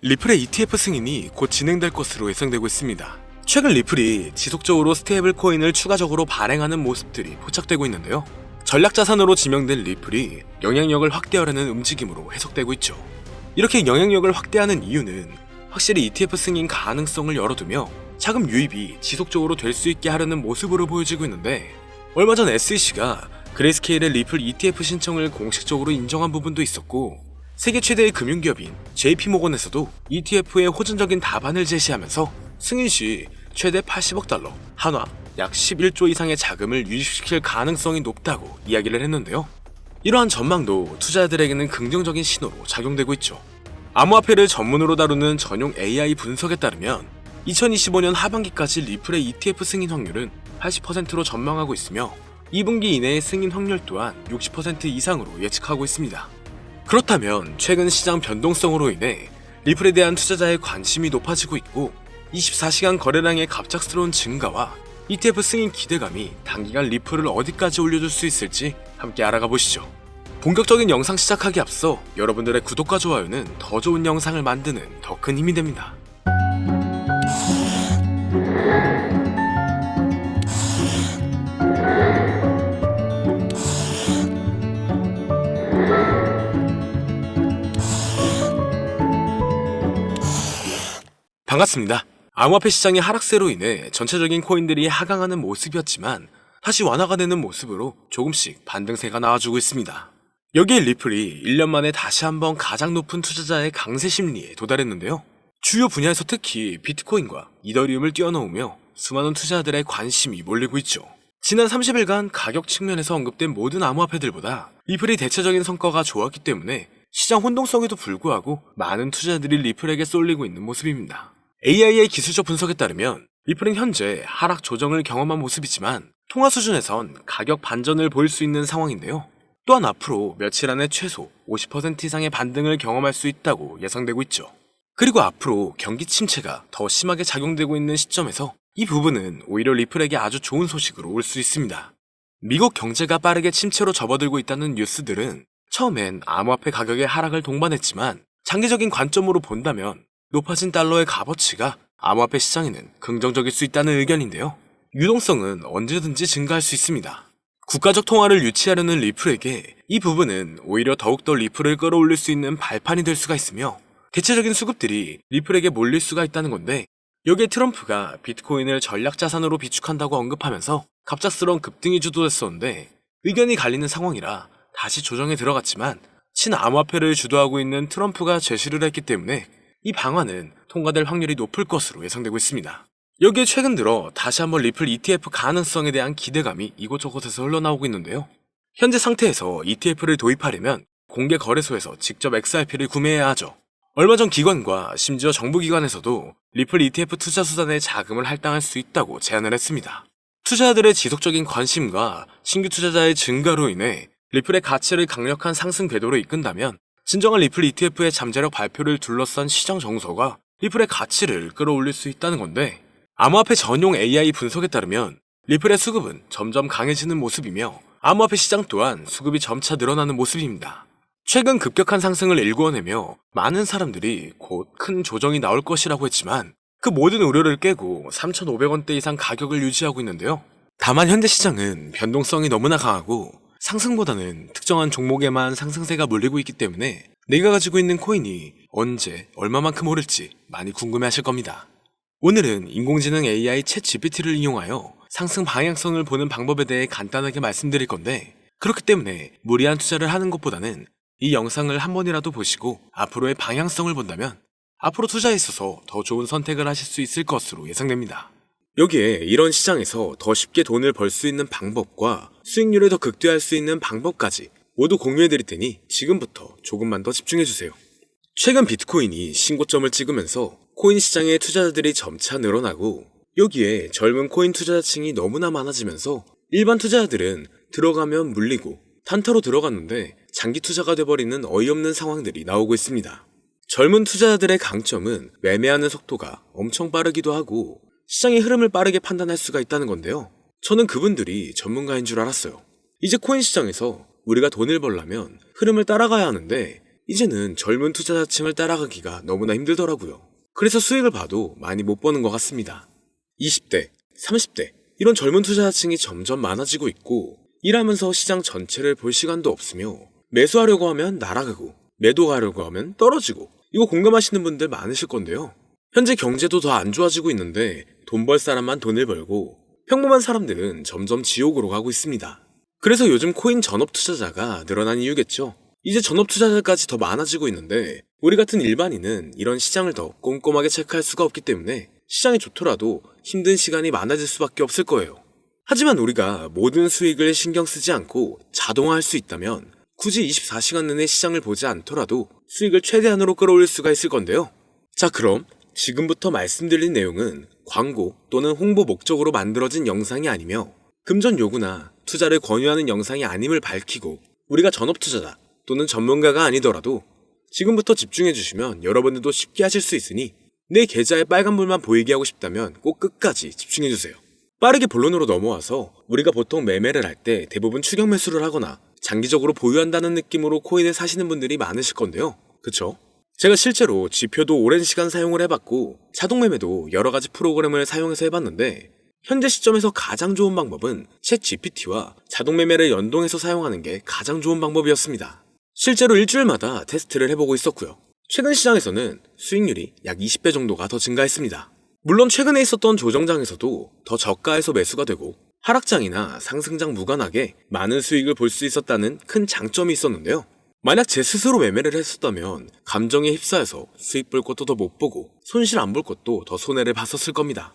리플의 ETF 승인이 곧 진행될 것으로 예상되고 있습니다. 최근 리플이 지속적으로 스테이블 코인을 추가적으로 발행하는 모습들이 포착되고 있는데요. 전략 자산으로 지명된 리플이 영향력을 확대하려는 움직임으로 해석되고 있죠. 이렇게 영향력을 확대하는 이유는 확실히 ETF 승인 가능성을 열어두며 자금 유입이 지속적으로 될 수 있게 하려는 모습으로 보여지고 있는데, 얼마 전 SEC가 그레이스케일의 리플 ETF 신청을 공식적으로 인정한 부분도 있었고, 세계 최대의 금융기업인 JP모건에서도 ETF의 호전적인 답안을 제시하면서 승인 시 최대 80억 달러, 한화 약 11조 이상의 자금을 유입시킬 가능성이 높다고 이야기를 했는데요. 이러한 전망도 투자자들에게는 긍정적인 신호로 작용되고 있죠. 암호화폐를 전문으로 다루는 전용 AI 분석에 따르면 2025년 하반기까지 리플의 ETF 승인 확률은 80%로 전망하고 있으며 2분기 이내의 승인 확률 또한 60% 이상으로 예측하고 있습니다. 그렇다면 최근 시장 변동성으로 인해 리플에 대한 투자자의 관심이 높아지고 있고, 24시간 거래량의 갑작스러운 증가와 ETF 승인 기대감이 단기간 리플을 어디까지 올려줄 수 있을지 함께 알아가 보시죠. 본격적인 영상 시작하기 앞서 여러분들의 구독과 좋아요는 더 좋은 영상을 만드는 더 큰 힘이 됩니다. 반갑습니다. 암호화폐 시장의 하락세로 인해 전체적인 코인들이 하강하는 모습이었지만 다시 완화가 되는 모습으로 조금씩 반등세가 나와주고 있습니다. 여기에 리플이 1년 만에 다시 한번 가장 높은 투자자의 강세 심리에 도달했는데요. 주요 분야에서 특히 비트코인과 이더리움을 뛰어넘으며 수많은 투자자들의 관심이 몰리고 있죠. 지난 30일간 가격 측면에서 언급된 모든 암호화폐들보다 리플이 대체적인 성과가 좋았기 때문에 시장 혼동성에도 불구하고 많은 투자자들이 리플에게 쏠리고 있는 모습입니다. AI의 기술적 분석에 따르면 리플은 현재 하락 조정을 경험한 모습이지만 통화 수준에선 가격 반전을 보일 수 있는 상황인데요. 또한 앞으로 며칠 안에 최소 50% 이상의 반등을 경험할 수 있다고 예상되고 있죠. 그리고 앞으로 경기 침체가 더 심하게 작용되고 있는 시점에서 이 부분은 오히려 리플에게 아주 좋은 소식으로 올 수 있습니다. 미국 경제가 빠르게 침체로 접어들고 있다는 뉴스들은 처음엔 암호화폐 가격의 하락을 동반했지만 장기적인 관점으로 본다면 높아진 달러의 값어치가 암호화폐 시장에는 긍정적일 수 있다는 의견인데요. 유동성은 언제든지 증가할 수 있습니다. 국가적 통화를 유치하려는 리플에게 이 부분은 오히려 더욱더 리플을 끌어올릴 수 있는 발판이 될 수가 있으며 대체적인 수급들이 리플에게 몰릴 수가 있다는 건데, 여기에 트럼프가 비트코인을 전략 자산으로 비축한다고 언급하면서 갑작스러운 급등이 주도됐었는데 의견이 갈리는 상황이라 다시 조정에 들어갔지만 친암호화폐를 주도하고 있는 트럼프가 제시를 했기 때문에 이 방안은 통과될 확률이 높을 것으로 예상되고 있습니다. 여기에 최근 들어 다시 한번 리플 ETF 가능성에 대한 기대감이 이곳저곳에서 흘러나오고 있는데요. 현재 상태에서 ETF를 도입하려면 공개 거래소에서 직접 XRP를 구매해야 하죠. 얼마 전 기관과 심지어 정부기관에서도 리플 ETF 투자 수단에 자금을 할당할 수 있다고 제안을 했습니다. 투자자들의 지속적인 관심과 신규 투자자의 증가로 인해 리플의 가치를 강력한 상승 궤도로 이끈다면 진정한 리플 ETF의 잠재력 발표를 둘러싼 시장 정서가 리플의 가치를 끌어올릴 수 있다는 건데, 암호화폐 전용 AI 분석에 따르면 리플의 수급은 점점 강해지는 모습이며 암호화폐 시장 또한 수급이 점차 늘어나는 모습입니다. 최근 급격한 상승을 일구어내며 많은 사람들이 곧 큰 조정이 나올 것이라고 했지만 그 모든 우려를 깨고 3,500원대 이상 가격을 유지하고 있는데요. 다만 현재 시장은 변동성이 너무나 강하고 상승보다는 특정한 종목에만 상승세가 몰리고 있기 때문에 내가 가지고 있는 코인이 언제 얼마만큼 오를지 많이 궁금해하실 겁니다. 오늘은 인공지능 AI 챗GPT를 이용하여 상승 방향성을 보는 방법에 대해 간단하게 말씀드릴 건데, 그렇기 때문에 무리한 투자를 하는 것보다는 이 영상을 한 번이라도 보시고 앞으로의 방향성을 본다면 앞으로 투자에 있어서 더 좋은 선택을 하실 수 있을 것으로 예상됩니다. 여기에 이런 시장에서 더 쉽게 돈을 벌 수 있는 방법과 수익률을 더 극대화할 수 있는 방법까지 모두 공유해드릴 테니 지금부터 조금만 더 집중해주세요. 최근 비트코인이 신고점을 찍으면서 코인 시장의 투자자들이 점차 늘어나고, 여기에 젊은 코인 투자자층이 너무나 많아지면서 일반 투자자들은 들어가면 물리고 단타로 들어갔는데 장기 투자가 돼버리는 어이없는 상황들이 나오고 있습니다. 젊은 투자자들의 강점은 매매하는 속도가 엄청 빠르기도 하고 시장의 흐름을 빠르게 판단할 수가 있다는 건데요. 저는 그분들이 전문가인 줄 알았어요. 이제 코인 시장에서 우리가 돈을 벌려면 흐름을 따라가야 하는데 이제는 젊은 투자자층을 따라가기가 너무나 힘들더라고요. 그래서 수익을 봐도 많이 못 버는 것 같습니다. 20대, 30대 이런 젊은 투자자층이 점점 많아지고 있고 일하면서 시장 전체를 볼 시간도 없으며 매수하려고 하면 날아가고 매도하려고 하면 떨어지고 이거 공감하시는 분들 많으실 건데요. 현재 경제도 더 안 좋아지고 있는데 돈 벌 사람만 돈을 벌고 평범한 사람들은 점점 지옥으로 가고 있습니다. 그래서 요즘 코인 전업 투자자가 늘어난 이유겠죠. 이제 전업 투자자까지 더 많아지고 있는데 우리 같은 일반인은 이런 시장을 더 꼼꼼하게 체크할 수가 없기 때문에 시장이 좋더라도 힘든 시간이 많아질 수밖에 없을 거예요. 하지만 우리가 모든 수익을 신경 쓰지 않고 자동화할 수 있다면 굳이 24시간 내내 시장을 보지 않더라도 수익을 최대한으로 끌어올릴 수가 있을 건데요. 자, 그럼 지금부터 말씀드린 내용은 광고 또는 홍보 목적으로 만들어진 영상이 아니며 금전 요구나 투자를 권유하는 영상이 아님을 밝히고 우리가 전업 투자자 또는 전문가가 아니더라도 지금부터 집중해 주시면 여러분들도 쉽게 하실 수 있으니 내 계좌에 빨간불만 보이게 하고 싶다면 꼭 끝까지 집중해 주세요. 빠르게 본론으로 넘어와서 우리가 보통 매매를 할 때 대부분 추격 매수를 하거나 장기적으로 보유한다는 느낌으로 코인을 사시는 분들이 많으실 건데요. 그쵸? 제가 실제로 지표도 오랜 시간 사용을 해봤고 자동 매매도 여러 가지 프로그램을 사용해서 해봤는데 현재 시점에서 가장 좋은 방법은 챗 GPT와 자동 매매를 연동해서 사용하는 게 가장 좋은 방법이었습니다. 실제로 일주일마다 테스트를 해보고 있었고요. 최근 시장에서는 수익률이 약 20배 정도가 더 증가했습니다. 물론 최근에 있었던 조정장에서도 더 저가에서 매수가 되고 하락장이나 상승장 무관하게 많은 수익을 볼 수 있었다는 큰 장점이 있었는데요. 만약 제 스스로 매매를 했었다면 감정에 휩싸여서 수익 볼 것도 더 못 보고 손실 안 볼 것도 더 손해를 봤었을 겁니다.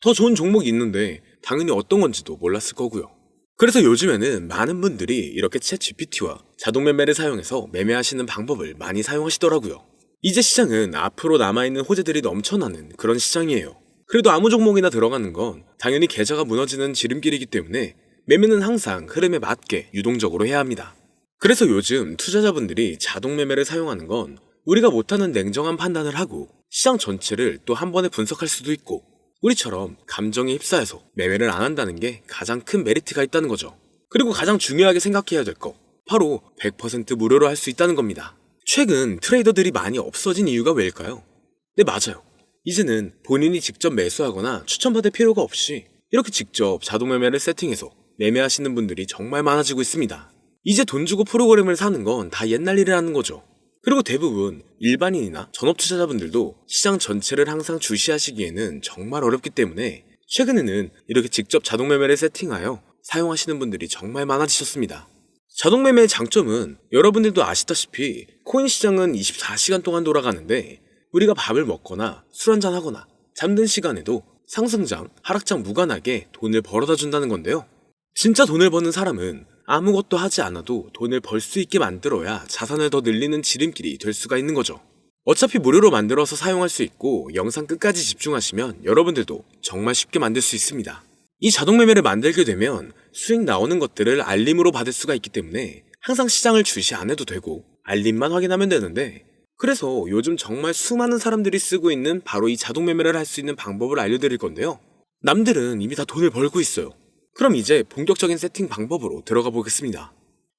더 좋은 종목이 있는데 당연히 어떤 건지도 몰랐을 거고요. 그래서 요즘에는 많은 분들이 이렇게 챗 GPT와 자동 매매를 사용해서 매매하시는 방법을 많이 사용하시더라고요. 이제 시장은 앞으로 남아있는 호재들이 넘쳐나는 그런 시장이에요. 그래도 아무 종목이나 들어가는 건 당연히 계좌가 무너지는 지름길이기 때문에 매매는 항상 흐름에 맞게 유동적으로 해야 합니다. 그래서 요즘 투자자분들이 자동 매매를 사용하는 건 우리가 못하는 냉정한 판단을 하고 시장 전체를 또 한 번에 분석할 수도 있고 우리처럼 감정에 휩싸여서 매매를 안 한다는 게 가장 큰 메리트가 있다는 거죠. 그리고 가장 중요하게 생각해야 될 거 바로 100% 무료로 할 수 있다는 겁니다. 최근 트레이더들이 많이 없어진 이유가 왜일까요? 네, 맞아요. 이제는 본인이 직접 매수하거나 추천받을 필요가 없이 이렇게 직접 자동 매매를 세팅해서 매매하시는 분들이 정말 많아지고 있습니다. 이제 돈 주고 프로그램을 사는 건 다 옛날 일이라는 거죠. 그리고 대부분 일반인이나 전업 투자자분들도 시장 전체를 항상 주시하시기에는 정말 어렵기 때문에 최근에는 이렇게 직접 자동 매매를 세팅하여 사용하시는 분들이 정말 많아지셨습니다. 자동 매매의 장점은 여러분들도 아시다시피 코인 시장은 24시간 동안 돌아가는데 우리가 밥을 먹거나 술 한잔 하거나 잠든 시간에도 상승장, 하락장 무관하게 돈을 벌어다 준다는 건데요. 진짜 돈을 버는 사람은 아무것도 하지 않아도 돈을 벌 수 있게 만들어야 자산을 더 늘리는 지름길이 될 수가 있는 거죠. 어차피 무료로 만들어서 사용할 수 있고 영상 끝까지 집중하시면 여러분들도 정말 쉽게 만들 수 있습니다. 이 자동 매매를 만들게 되면 수익 나오는 것들을 알림으로 받을 수가 있기 때문에 항상 시장을 주시 안 해도 되고 알림만 확인하면 되는데 그래서 요즘 정말 수많은 사람들이 쓰고 있는 바로 이 자동 매매를 할 수 있는 방법을 알려드릴 건데요. 남들은 이미 다 돈을 벌고 있어요. 그럼 이제 본격적인 세팅 방법으로 들어가 보겠습니다.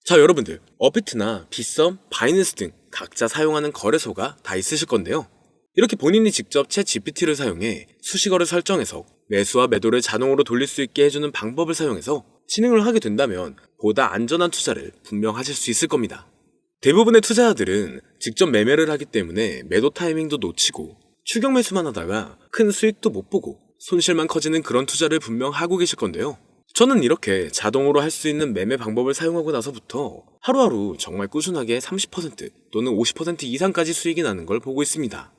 자, 여러분들 업비트나 빗썸, 바이낸스 등 각자 사용하는 거래소가 다 있으실 건데요. 이렇게 본인이 직접 챗 GPT를 사용해 수식어를 설정해서 매수와 매도를 자동으로 돌릴 수 있게 해주는 방법을 사용해서 진행을 하게 된다면 보다 안전한 투자를 분명 하실 수 있을 겁니다. 대부분의 투자자들은 직접 매매를 하기 때문에 매도 타이밍도 놓치고 추격 매수만 하다가 큰 수익도 못 보고 손실만 커지는 그런 투자를 분명 하고 계실 건데요. 저는 이렇게 자동으로 할 수 있는 매매 방법을 사용하고 나서부터 하루하루 정말 꾸준하게 30% 또는 50% 이상까지 수익이 나는 걸 보고 있습니다.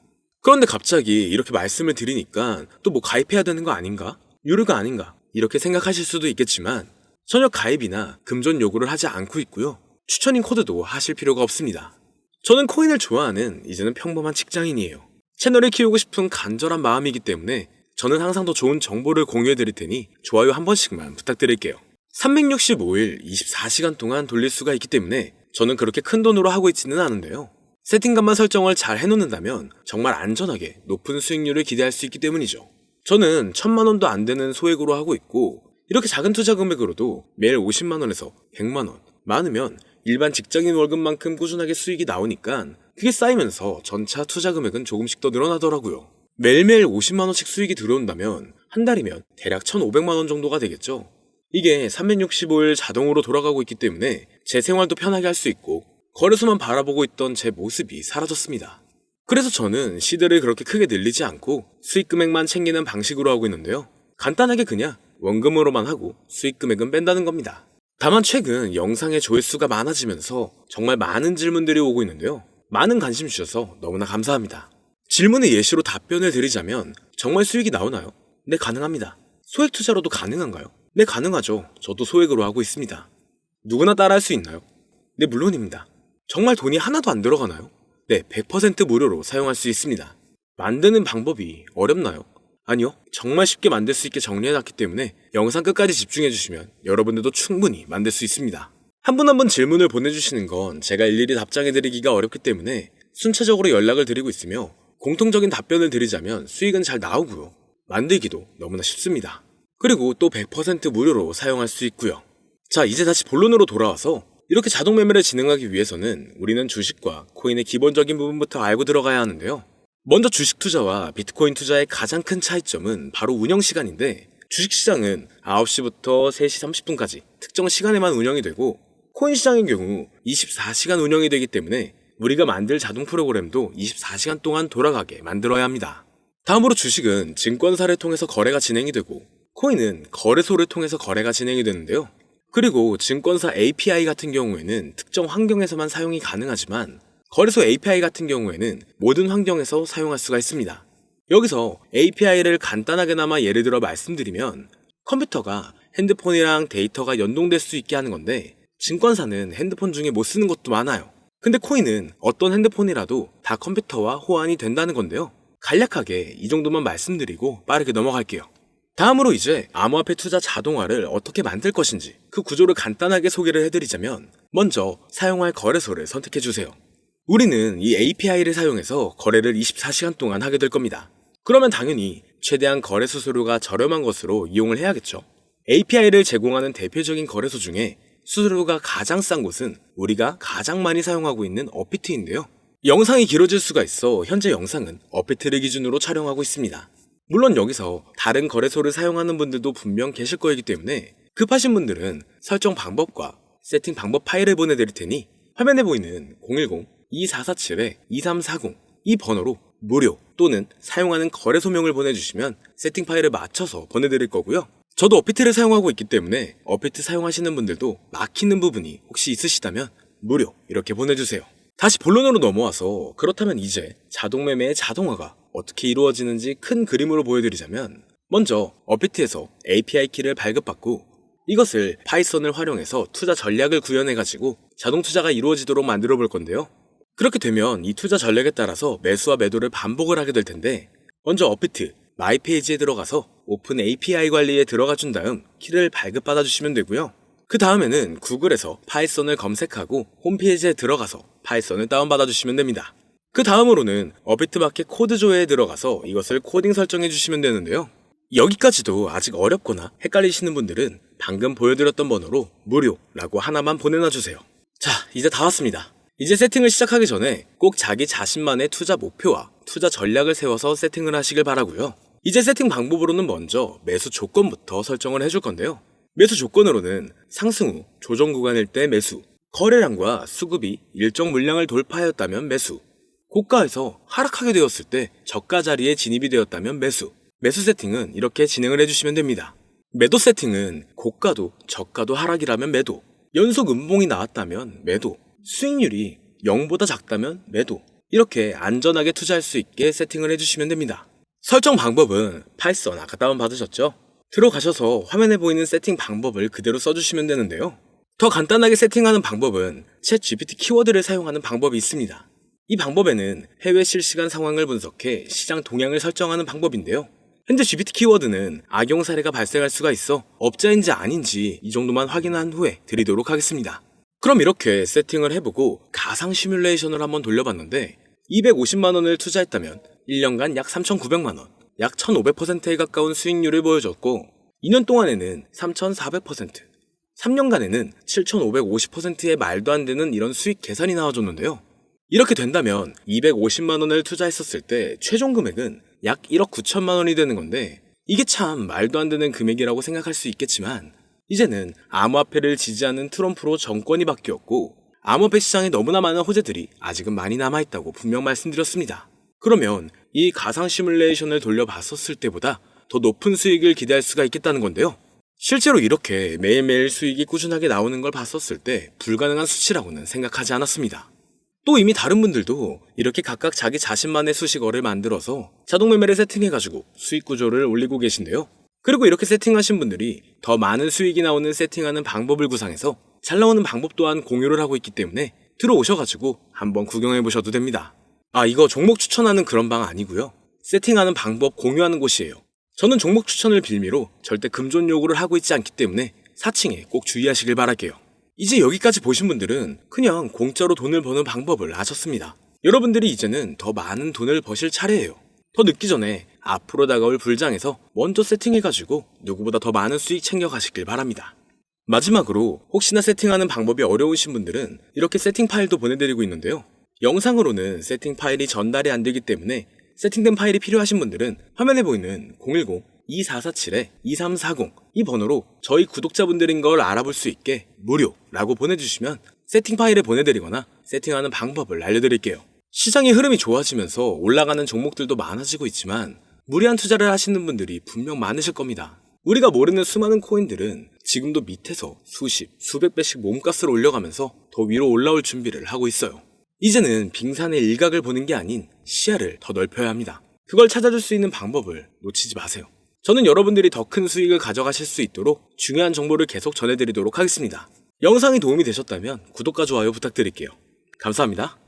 그런데 갑자기 이렇게 말씀을 드리니까 또 뭐 가입해야 되는 거 아닌가? 유료가 아닌가? 이렇게 생각하실 수도 있겠지만 전혀 가입이나 금전 요구를 하지 않고 있고요. 추천인 코드도 하실 필요가 없습니다. 저는 코인을 좋아하는 이제는 평범한 직장인이에요. 채널을 키우고 싶은 간절한 마음이기 때문에 저는 항상 더 좋은 정보를 공유해 드릴 테니 좋아요 한 번씩만 부탁드릴게요. 365일 24시간 동안 돌릴 수가 있기 때문에 저는 그렇게 큰 돈으로 하고 있지는 않은데요. 세팅값만 설정을 잘 해놓는다면 정말 안전하게 높은 수익률을 기대할 수 있기 때문이죠. 저는 1000만원도 안 되는 소액으로 하고 있고 이렇게 작은 투자 금액으로도 매일 50만원에서 100만원, 많으면 일반 직장인 월급만큼 꾸준하게 수익이 나오니까 그게 쌓이면서 전차 투자 금액은 조금씩 더 늘어나더라고요. 매일매일 50만원씩 수익이 들어온다면 한 달이면 대략 1,500만원 정도가 되겠죠. 이게 365일 자동으로 돌아가고 있기 때문에 제 생활도 편하게 할 수 있고 거래소만 바라보고 있던 제 모습이 사라졌습니다. 그래서 저는 시드를 그렇게 크게 늘리지 않고 수익 금액만 챙기는 방식으로 하고 있는데요. 간단하게 그냥 원금으로만 하고 수익 금액은 뺀다는 겁니다. 다만 최근 영상의 조회수가 많아지면서 정말 많은 질문들이 오고 있는데요. 많은 관심 주셔서 너무나 감사합니다. 질문의 예시로 답변을 드리자면 정말 수익이 나오나요? 네, 가능합니다. 소액 투자로도 가능한가요? 네, 가능하죠. 저도 소액으로 하고 있습니다. 누구나 따라할 수 있나요? 네, 물론입니다. 정말 돈이 하나도 안 들어가나요? 네, 100% 무료로 사용할 수 있습니다. 만드는 방법이 어렵나요? 아니요, 정말 쉽게 만들 수 있게 정리해놨기 때문에 영상 끝까지 집중해주시면 여러분들도 충분히 만들 수 있습니다. 한 분 한 분 질문을 보내주시는 건 제가 일일이 답장해드리기가 어렵기 때문에 순차적으로 연락을 드리고 있으며 공통적인 답변을 드리자면 수익은 잘 나오고요. 만들기도 너무나 쉽습니다. 그리고 또 100% 무료로 사용할 수 있고요. 자, 이제 다시 본론으로 돌아와서 이렇게 자동 매매를 진행하기 위해서는 우리는 주식과 코인의 기본적인 부분부터 알고 들어가야 하는데요. 먼저 주식 투자와 비트코인 투자의 가장 큰 차이점은 바로 운영 시간인데, 주식시장은 9시부터 3시 30분까지 특정 시간에만 운영이 되고 코인 시장의 경우 24시간 운영이 되기 때문에 우리가 만들 자동 프로그램도 24시간 동안 돌아가게 만들어야 합니다. 다음으로 주식은 증권사를 통해서 거래가 진행이 되고 코인은 거래소를 통해서 거래가 진행이 되는데요. 그리고 증권사 API 같은 경우에는 특정 환경에서만 사용이 가능하지만 거래소 API 같은 경우에는 모든 환경에서 사용할 수가 있습니다. 여기서 API를 간단하게나마 예를 들어 말씀드리면 컴퓨터가 핸드폰이랑 데이터가 연동될 수 있게 하는 건데, 증권사는 핸드폰 중에 못 쓰는 것도 많아요. 근데 코인은 어떤 핸드폰이라도 다 컴퓨터와 호환이 된다는 건데요. 간략하게 이 정도만 말씀드리고 빠르게 넘어갈게요. 다음으로 이제 암호화폐 투자 자동화를 어떻게 만들 것인지 그 구조를 간단하게 소개를 해드리자면, 먼저 사용할 거래소를 선택해주세요. 우리는 이 API를 사용해서 거래를 24시간 동안 하게 될 겁니다. 그러면 당연히 최대한 거래 수수료가 저렴한 것으로 이용을 해야겠죠. API를 제공하는 대표적인 거래소 중에 수수료가 가장 싼 곳은 우리가 가장 많이 사용하고 있는 업비트인데요. 영상이 길어질 수가 있어 현재 영상은 업비트를 기준으로 촬영하고 있습니다. 물론 여기서 다른 거래소를 사용하는 분들도 분명 계실 거이기 때문에 급하신 분들은 설정 방법과 세팅 방법 파일을 보내드릴 테니 화면에 보이는 010-2447-2340 이 번호로 무료 또는 사용하는 거래소명을 보내주시면 세팅 파일을 맞춰서 보내드릴 거고요. 저도 업비트를 사용하고 있기 때문에 업비트 사용하시는 분들도 막히는 부분이 혹시 있으시다면 무료 이렇게 보내주세요. 다시 본론으로 넘어와서, 그렇다면 이제 자동매매의 자동화가 어떻게 이루어지는지 큰 그림으로 보여드리자면, 먼저 업비트에서 API 키를 발급받고 이것을 파이썬을 활용해서 투자 전략을 구현해가지고 자동 투자가 이루어지도록 만들어 볼 건데요. 그렇게 되면 이 투자 전략에 따라서 매수와 매도를 반복을 하게 될 텐데, 먼저 업비트 마이 페이지에 들어가서 오픈 API 관리에 들어가 준 다음 키를 발급받아 주시면 되고요. 그 다음에는 구글에서 파이썬을 검색하고 홈페이지에 들어가서 파이썬을 다운받아 주시면 됩니다. 그 다음으로는 업비트 마켓 코드 조회에 들어가서 이것을 코딩 설정해 주시면 되는데요. 여기까지도 아직 어렵거나 헷갈리시는 분들은 방금 보여드렸던 번호로 무료라고 하나만 보내놔 주세요. 자, 이제 다 왔습니다. 이제 세팅을 시작하기 전에 꼭 자기 자신만의 투자 목표와 투자 전략을 세워서 세팅을 하시길 바라고요. 이제 세팅 방법으로는 먼저 매수 조건부터 설정을 해줄 건데요. 매수 조건으로는 상승 후 조정 구간일 때 매수, 거래량과 수급이 일정 물량을 돌파하였다면 매수, 고가에서 하락하게 되었을 때 저가 자리에 진입이 되었다면 매수, 매수 세팅은 이렇게 진행을 해주시면 됩니다. 매도 세팅은 고가도 저가도 하락이라면 매도, 연속 음봉이 나왔다면 매도, 수익률이 0보다 작다면 매도, 이렇게 안전하게 투자할 수 있게 세팅을 해주시면 됩니다. 설정 방법은 파이썬 아까 다운받으셨죠? 들어가셔서 화면에 보이는 세팅 방법을 그대로 써주시면 되는데요. 더 간단하게 세팅하는 방법은 챗 GPT 키워드를 사용하는 방법이 있습니다. 이 방법에는 해외 실시간 상황을 분석해 시장 동향을 설정하는 방법인데요. 현재 GPT 키워드는 악용 사례가 발생할 수가 있어 업자인지 아닌지 이 정도만 확인한 후에 드리도록 하겠습니다. 그럼 이렇게 세팅을 해보고 가상 시뮬레이션을 한번 돌려봤는데 250만원을 투자했다면 1년간 약 3,900만원, 약 1,500%에 가까운 수익률을 보여줬고 2년 동안에는 3,400%, 3년간에는 7,550%의 말도 안 되는 이런 수익 계산이 나와줬는데요. 이렇게 된다면 250만 원을 투자했었을 때 최종 금액은 약 1억 9천만 원이 되는 건데, 이게 참 말도 안 되는 금액이라고 생각할 수 있겠지만, 이제는 암호화폐를 지지하는 트럼프로 정권이 바뀌었고 암호화폐 시장에 너무나 많은 호재들이 아직은 많이 남아있다고 분명 말씀드렸습니다. 그러면 이 가상 시뮬레이션을 돌려봤었을 때보다 더 높은 수익을 기대할 수가 있겠다는 건데요. 실제로 이렇게 매일매일 수익이 꾸준하게 나오는 걸 봤었을 때 불가능한 수치라고는 생각하지 않았습니다. 또 이미 다른 분들도 이렇게 각각 자기 자신만의 수식어를 만들어서 자동 매매를 세팅해가지고 수익 구조를 올리고 계신데요. 그리고 이렇게 세팅하신 분들이 더 많은 수익이 나오는 세팅하는 방법을 구상해서 잘 나오는 방법 또한 공유를 하고 있기 때문에 들어오셔가지고 한번 구경해보셔도 됩니다. 이거 종목 추천하는 그런 방 아니고요. 세팅하는 방법 공유하는 곳이에요. 저는 종목 추천을 빌미로 절대 금존 요구를 하고 있지 않기 때문에 사칭에 꼭 주의하시길 바랄게요. 이제 여기까지 보신 분들은 그냥 공짜로 돈을 버는 방법을 아셨습니다. 여러분들이 이제는 더 많은 돈을 버실 차례예요. 더 늦기 전에 앞으로 다가올 불장에서 먼저 세팅해가지고 누구보다 더 많은 수익 챙겨가시길 바랍니다. 마지막으로 혹시나 세팅하는 방법이 어려우신 분들은 이렇게 세팅 파일도 보내드리고 있는데요. 영상으로는 세팅 파일이 전달이 안 되기 때문에 세팅된 파일이 필요하신 분들은 화면에 보이는 010-2447-2340 이 번호로 저희 구독자분들인 걸 알아볼 수 있게 무료라고 보내주시면 세팅 파일을 보내드리거나 세팅하는 방법을 알려드릴게요. 시장의 흐름이 좋아지면서 올라가는 종목들도 많아지고 있지만 무리한 투자를 하시는 분들이 분명 많으실 겁니다. 우리가 모르는 수많은 코인들은 지금도 밑에서 수십, 수백 배씩 몸값을 올려가면서 더 위로 올라올 준비를 하고 있어요. 이제는 빙산의 일각을 보는 게 아닌 시야를 더 넓혀야 합니다. 그걸 찾아줄 수 있는 방법을 놓치지 마세요. 저는 여러분들이 더 큰 수익을 가져가실 수 있도록 중요한 정보를 계속 전해드리도록 하겠습니다. 영상이 도움이 되셨다면 구독과 좋아요 부탁드릴게요. 감사합니다.